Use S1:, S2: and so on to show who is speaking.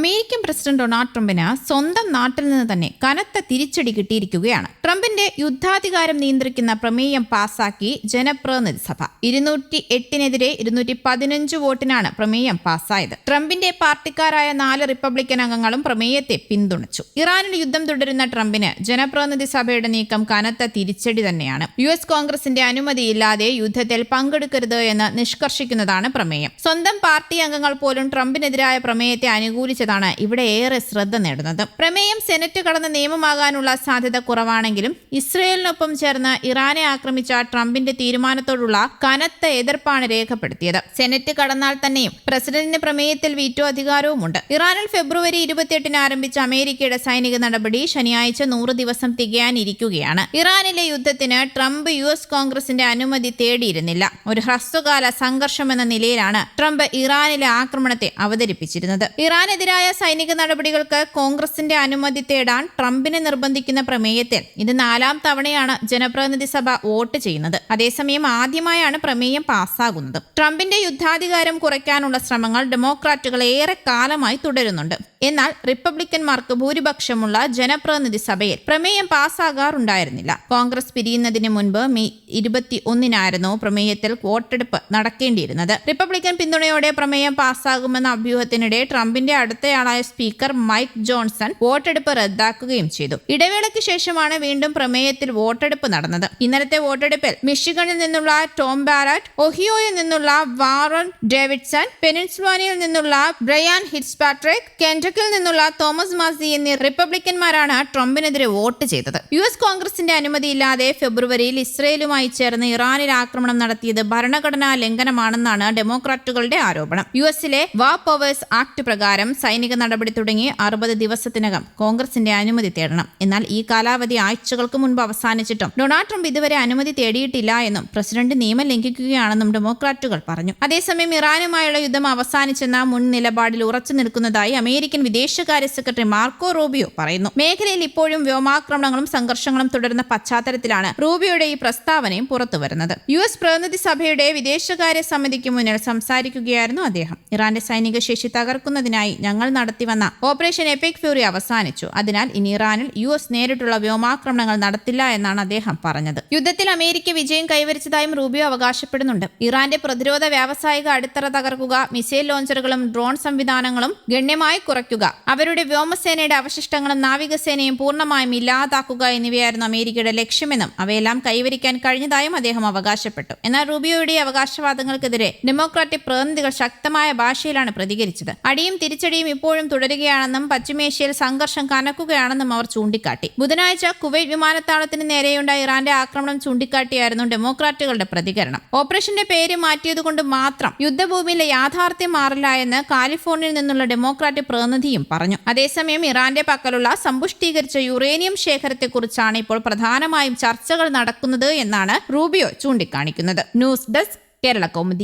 S1: American president Donald ട്രംപിന് സ്വന്തം നാട്ടിൽ നിന്ന് തന്നെ കനത്ത തിരിച്ചടി കിട്ടിയിരിക്കുകയാണ്. ട്രംപിന്റെ യുദ്ധാധികാരം നിയന്ത്രിക്കുന്ന പ്രമേയം പാസാക്കി ജനപ്രതിനിധി സഭ 208-നെതിരെ 215 വോട്ടിനാണ് പ്രമേയം പാസായത്. ട്രംപിന്റെ പാർട്ടിക്കാരായ 4 റിപ്പബ്ലിക്കൻ അംഗങ്ങളും പ്രമേയത്തെ പിന്തുണച്ചു. ഇറാനിൽ യുദ്ധം തുടരുന്ന ട്രംപിന് ജനപ്രതിനിധി സഭയുടെ നീക്കം കനത്ത തിരിച്ചടി തന്നെയാണ്. US കോൺഗ്രസിന്റെ അനുമതിയില്ലാതെ യുദ്ധത്തിൽ പങ്കെടുക്കരുത് എന്ന് നിഷ്കർഷിക്കുന്നതാണ് പ്രമേയം. സ്വന്തം പാർട്ടി അംഗങ്ങൾ പോലും ട്രംപിനെതിരായ പ്രമേയത്തെ അനുകൂലിച്ചതാണ് ഇവിടെ ഏറെ ശ്രദ്ധ നേടുന്നത്. പ്രമേയം സെനറ്റ് കടന്ന് നിയമമാകാനുള്ള സാധ്യത കുറവാണെങ്കിലും ഇസ്രയേലിനൊപ്പം ചേർന്ന് ഇറാനെ ആക്രമിച്ച ട്രംപിന്റെ തീരുമാനത്തോടുള്ള കനത്ത എതിർപ്പാണ് രേഖപ്പെടുത്തിയത്. സെനറ്റ് കടന്നാൽ തന്നെയും പ്രസിഡന്റിന് പ്രമേയത്തിൽ വീറ്റോ അധികാരവുമുണ്ട്. ഇറാനിൽ ഫെബ്രുവരി 28-ന് ആരംഭിച്ച അമേരിക്കയുടെ സൈനിക നടപടി ശനിയാഴ്ച 100 ദിവസം തികയാനിരിക്കുകയാണ്. ഇറാനിലെ യുദ്ധത്തിന് ട്രംപ് US കോൺഗ്രസിന്റെ അനുമതി തേടിയിരുന്നില്ല. ഒരു ഹ്രസ്വകാല സംഘർഷമെന്ന നിലയിലാണ് ട്രംപ് ഇറാനിലെ ആക്രമണത്തെ അവതരിപ്പിച്ചിരുന്നത്. ഇറാനെതിരായ സൈനിക നടപടികൾക്ക് കോൺഗ്രസിന്റെ അനുമതി തേടാൻ ട്രംപിനെ നിർബന്ധിക്കുന്ന പ്രമേയത്തിൽ ഇത് 4ാം തവണയാണ് ജനപ്രതിനിധി സഭ വോട്ട് ചെയ്യുന്നത്. അതേസമയം ആദ്യമായാണ് പ്രമേയം പാസ്സാകുന്നത്. ട്രംപിന്റെ യുദ്ധാധികാരം കുറയ്ക്കാനുള്ള ശ്രമങ്ങൾ ഡെമോക്രാറ്റുകൾ ഏറെ കാലമായി തുടരുന്നുണ്ട്. എന്നാൽ റിപ്പബ്ലിക്കന്മാർക്ക് ഭൂരിപക്ഷമുള്ള ജനപ്രതിനിധി സഭയിൽ പ്രമേയം പാസ്സാകാറുണ്ടായിരുന്നില്ല. കോൺഗ്രസ് പിരിയുന്നതിന് മുൻപ് മെയ് 21-നായിരുന്നു പ്രമേയത്തിൽ വോട്ടെടുപ്പ് നടക്കേണ്ടിയിരുന്നത്. റിപ്പബ്ലിക്കൻ പിന്തുണയോടെ പ്രമേയം പാസ്സാകുമെന്ന അഭ്യൂഹത്തിനിടെ ട്രംപിന്റെ അടുത്തയാളായ സ്പീക്കർ മൈക്ക് ജോൺസൺ വോട്ടെടുപ്പ് റദ്ദാക്കുകയും ചെയ്തു. ഇടവേളയ്ക്ക് ശേഷമാണ് വീണ്ടും പ്രമേയത്തിൽ വോട്ടെടുപ്പ് നടന്നത്. ഇന്നലത്തെ വോട്ടെടുപ്പിൽ മിഷിഗണിൽ നിന്നുള്ള ടോം ബാരറ്റ്, ഒഹിയോയിൽ നിന്നുള്ള വാറൻ ഡേവിഡ്സൺ, പെനിൻസുലാനിൽ നിന്നുള്ള ബ്രയാൻ ഹിറ്റ്സ്പാട്രിക്, കെൻറ്റക്കിൽ നിന്നുള്ള തോമസ് മാസി എന്നീ റിപ്പബ്ലിക്കന്മാരാണ് ട്രംപിനെതിരെ വോട്ട് ചെയ്തത്. US കോൺഗ്രസിന്റെ അനുമതിയില്ലാതെ ഫെബ്രുവരിയിൽ ഇസ്രയേലുമായി ചേർന്ന് ഇറാനിൽ ആക്രമണം നടത്തിയത് ഭരണഘടനാ ലംഘനമാണെന്നാണ് ഡെമോക്രാറ്റുകളുടെ ആരോപണം. US-ലെ വാർ പവേഴ്സ് ആക്ട് പ്രകാരം സൈനിക നടപടി തുടങ്ങി 60 ദിവസത്തിനകം കോൺഗ്രസിന്റെ അനുമതി തേടണം. എന്നാൽ ഈ കാലാവധി ആഴ്ചകൾക്ക് മുൻപ് അവസാനിച്ചിട്ടും ഡൊണാൾഡ് ട്രംപ് ഇതുവരെ അനുമതി തേടിയിട്ടില്ല എന്നും പ്രസിഡന്റ് നിയമം ലംഘിക്കുകയാണെന്നും ഡെമോക്രാറ്റുകൾ പറഞ്ഞു. അതേസമയം ഇറാനുമായുള്ള യുദ്ധം അവസാനിച്ചെന്ന മുൻ നിലപാടിൽ ഉറച്ചു നിൽക്കുന്നതായി അമേരിക്കൻ വിദേശകാര്യ സെക്രട്ടറി മാർക്കോ റൂബിയോ പറയുന്നു. മേഖലയിൽ ഇപ്പോഴും വ്യോമാക്രമണങ്ങളും സംഘർഷങ്ങളും തുടരുന്ന പശ്ചാത്തലത്തിലാണ് റൂബിയോയുടെ ഈ പ്രസ്താവനയും പുറത്തുവരുന്നത്. US പ്രതിനിധി സഭയുടെ വിദേശകാര്യ സമിതിക്ക് മുന്നിൽ സംസാരിക്കുകയായിരുന്നു അദ്ദേഹം. ഇറാന്റെ സൈനിക ശേഷി തകർക്കുന്നതിനായി ഞങ്ങൾ നടത്തിവന്ന ഓപ്പറേഷൻ എപ്പിക് ഫ്യൂറി അവസാനിച്ചു. അതിനാൽ ഇനി ഇറാനിൽ US നേരിട്ടുള്ള വ്യോമാക്രമണങ്ങൾ നടത്തില്ല എന്നാണ് അദ്ദേഹം പറഞ്ഞത്. യുദ്ധത്തിൽ അമേരിക്ക വിജയം കൈവരിച്ചതായും റൂബിയോ അവകാശപ്പെടുന്നുണ്ട്. ഇറാന്റെ പ്രതിരോധ വ്യാവസായിക അടിത്തറ തകർക്കുക, മിസൈൽ ലോഞ്ചറുകളും ഡ്രോൺ സംവിധാനങ്ങളും ഗണ്യമായി കുറയ്ക്കുക, അവരുടെ വ്യോമസേനയുടെ അവശിഷ്ടങ്ങളും നാവികസേനയും പൂർണ്ണമായും ഇല്ലാതാക്കുക എന്നിവയായിരുന്നു അമേരിക്കയുടെ ലക്ഷ്യമെന്നും അവയെല്ലാം കൈവരിക്കാൻ കഴിഞ്ഞതായും അദ്ദേഹം അവകാശപ്പെട്ടു. എന്നാൽ റൂബിയോയുടെ അവകാശവാദങ്ങൾക്കെതിരെ ഡെമോക്രാറ്റിക് പ്രതിനിധികൾ ശക്തമായ ഭാഷയിലാണ് പ്രതികരിച്ചത്. അടിയും തിരിച്ചടിയും ഇപ്പോഴും തുടരുകയാണെന്നും പശ്ചിമേഷ്യയിൽ സംഘർഷം കനക്കുകയാണെന്നും അവർ ചൂണ്ടിക്കാട്ടി. ബുധനാഴ്ച കുവൈറ്റ് വിമാനത്താവളത്തിന് നേരെയുണ്ടായ ഇറാന്റെ ആക്രമണം ചൂണ്ടിക്കാട്ടിയായിരുന്നു ഡെമോക്രാറ്റുകളുടെ പ്രതികരണം. ഓപ്പറേഷന്റെ പേര് മാറ്റിയതുകൊണ്ട് മാത്രം യുദ്ധഭൂമിയിലെ യാഥാർത്ഥ്യം മാറില്ല എന്ന് കാലിഫോർണിയയിൽ നിന്നുള്ള ഡെമോക്രാറ്റിക് പ്രതിനിധിയും പറഞ്ഞു. അതേസമയം ഇറാന്റെ പക്കലുള്ള സമ്പുഷ്ടീകരിച്ച യുറേനിയം ശേഖരത്തെക്കുറിച്ചാണ് ഇപ്പോൾ പ്രധാനമായും ചർച്ചകൾ നടക്കുന്നത് എന്നാണ് റൂബിയോ ചൂണ്ടിക്കാണിക്കുന്നത്. News desk Kerala Kaumudi.